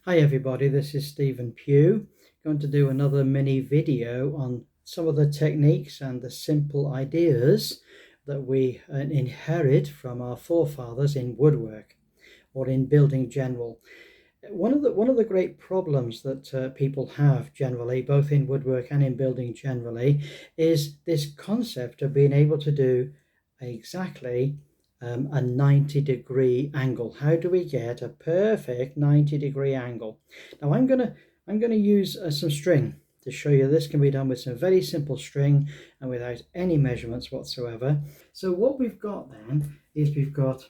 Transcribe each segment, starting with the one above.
Hi everybody, this is Stephen Pugh. Going to do another mini video on some of the techniques and the simple ideas that we inherit from our forefathers in woodwork or in building general. One of the great problems that people have generally, both in woodwork and in building generally, is this concept of being able to do exactly a 90-degree angle. How do we get a perfect 90-degree angle? Now I'm gonna use some string to show you this can be done with some very simple string and without any measurements whatsoever. So what we've got then is we've got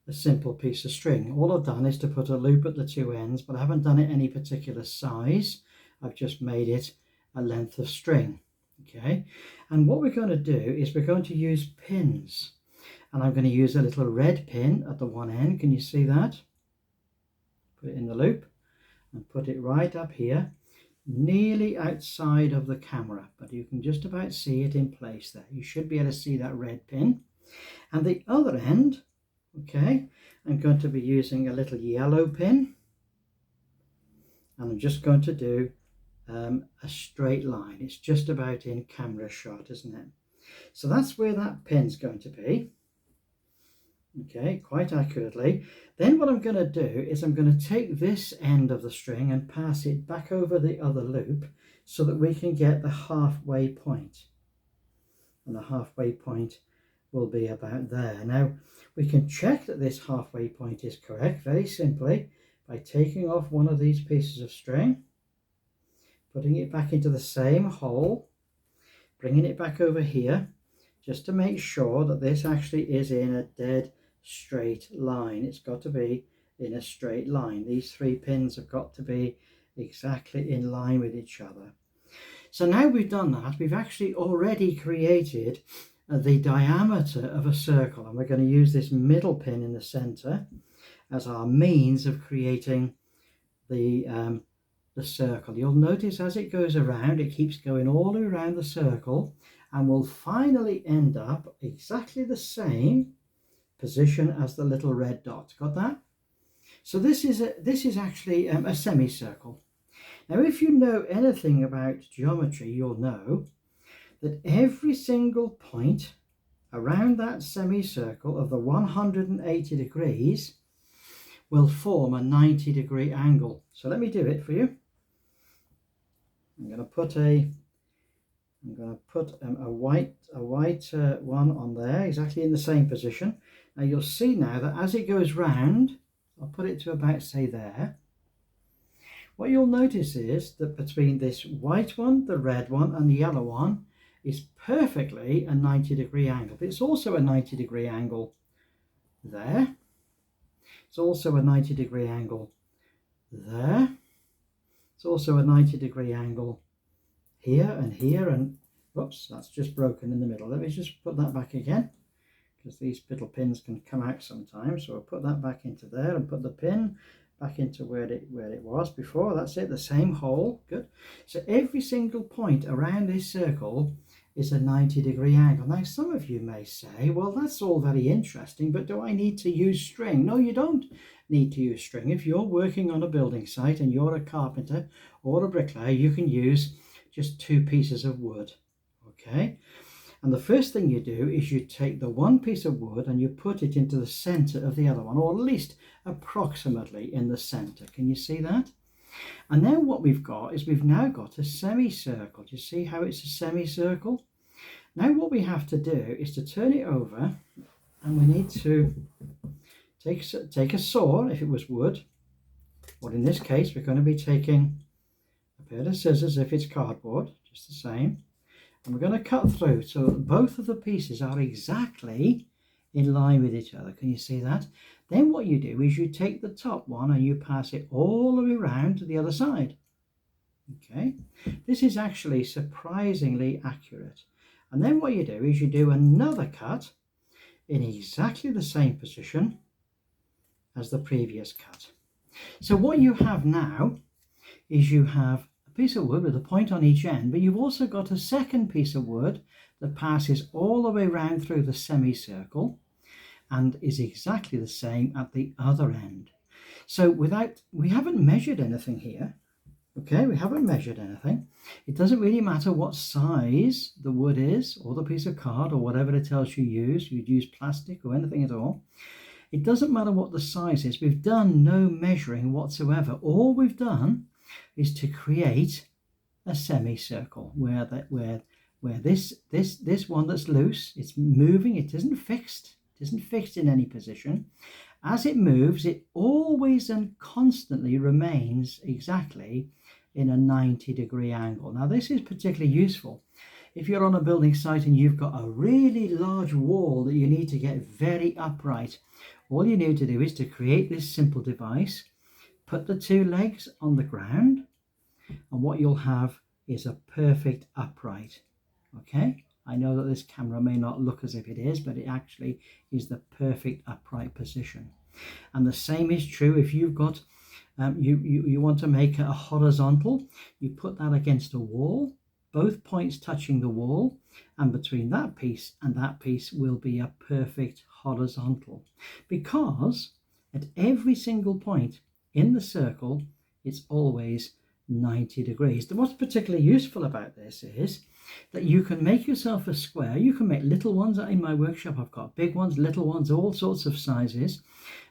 a simple piece of string. All I've done is to put a loop at the two ends, but I haven't done it any particular size. I've just made it a length of string. Okay, and what we're going to do is we're going to use pins, and I'm going to use a little red pin at the one end. Can you see that? Put it in the loop and put it right up here, nearly outside of the camera, but you can just about see it in place there. You should be able to see that red pin. And the other end, okay, I'm going to be using a little yellow pin, and I'm just going to do a straight line. It's just about in camera shot, isn't it? So that's where that pin's going to be. Okay, quite accurately. Then what I'm going to do is I'm going to take this end of the string and pass it back over the other loop so that we can get the halfway point. And the halfway point will be about there. Now we can check that this halfway point is correct very simply by taking off one of these pieces of string, putting it back into the same hole, bringing it back over here just to make sure that this actually is in a dead straight line. It's got to be in a straight line. These three pins have got to be exactly in line with each other. So now we've done that, we've actually already created the diameter of a circle, and we're going to use this middle pin in the center as our means of creating the circle. You'll notice as it goes around, it keeps going all around the circle and will finally end up exactly the same position as the little red dot. Got that? So this is actually a semicircle. Now if you know anything about geometry, you'll know that every single point around that semicircle of the 180 degrees will form a 90-degree angle. So let me do it for you. I'm going to put a white one on there, exactly in the same position. Now you'll see now that as it goes round, I'll put it to about, say, there. What you'll notice is that between this white one, the red one, and the yellow one is perfectly a 90-degree angle. But it's also a 90-degree angle there. It's also a 90-degree angle there. It's also a 90-degree angle here, and whoops, that's just broken in the middle. Let me just put that back again, because these little pins can come out sometimes. So I'll put that back into there and put the pin back into where it was before. That's it, the same hole. Good. So every single point around this circle is a 90-degree angle. Now some of you may say, well, that's all very interesting, but do I need to use string? No, you don't need to use string. If you're working on a building site and you're a carpenter or a bricklayer, you can use just two pieces of wood. Okay, and the first thing you do is you take the one piece of wood and you put it into the center of the other one, or at least approximately in the center. Can you see that? And now what we've got is we've now got a semicircle. Do you see how it's a semicircle? Now what we have to do is to turn it over, and we need to take a saw if it was wood, or in this case we're going to be taking a pair of scissors if it's cardboard, just the same. And we're going to cut through so that both of the pieces are exactly in line with each other. Can you see that? Then what you do is you take the top one and you pass it all the way around to the other side. Okay, this is actually surprisingly accurate. And then what you do is you do another cut in exactly the same position as the previous cut. So what you have now is you have piece of wood with a point on each end, but you've also got a second piece of wood that passes all the way round through the semicircle and is exactly the same at the other end. So we haven't measured anything here. Okay, we haven't measured anything. It doesn't really matter what size the wood is, or the piece of card, or whatever it tells you use. You'd use plastic or anything at all. It doesn't matter what the size is. We've done no measuring whatsoever. All we've done is to create a semicircle where this one that's loose, it's moving, it isn't fixed. It isn't fixed in any position. As it moves, it always and constantly remains exactly in a 90-degree angle. Now, this is particularly useful if you're on a building site and you've got a really large wall that you need to get very upright. All you need to do is to create this simple device, put the two legs on the ground, and what you'll have is a perfect upright. Okay, I know that this camera may not look as if it is, but it actually is the perfect upright position. And the same is true if you've got you want to make a horizontal. You put that against a wall, both points touching the wall, and between that piece and that piece will be a perfect horizontal, because at every single point in the circle it's always 90 degrees. What's particularly useful about this is that you can make yourself a square. You can make little ones. In my workshop I've got big ones, little ones, all sorts of sizes,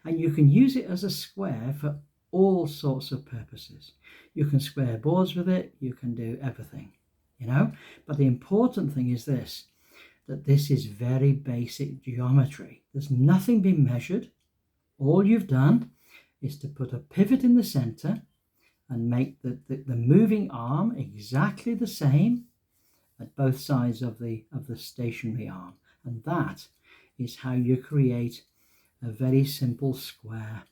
and you can use it as a square for all sorts of purposes. You can square boards with it, you can do everything, you know. But the important thing is this, that this is very basic geometry. There's nothing been measured. All you've done is to put a pivot in the center and make the moving arm exactly the same at both sides of the stationary arm. And that is how you create a very simple square.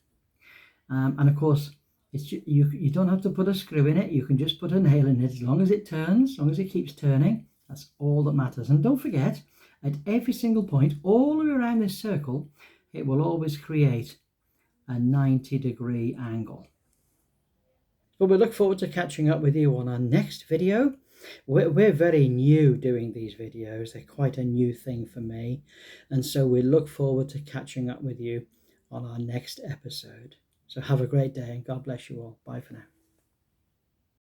And of course, you don't have to put a screw in it. You can just put a nail in it. As long as it turns, as long as it keeps turning, that's all that matters. And don't forget, at every single point, all the way around this circle, it will always create a 90-degree angle. But we look forward to catching up with you on our next video. We're very new doing these videos. They're quite a new thing for me. And so we look forward to catching up with you on our next episode. So have a great day and God bless you all. Bye for now.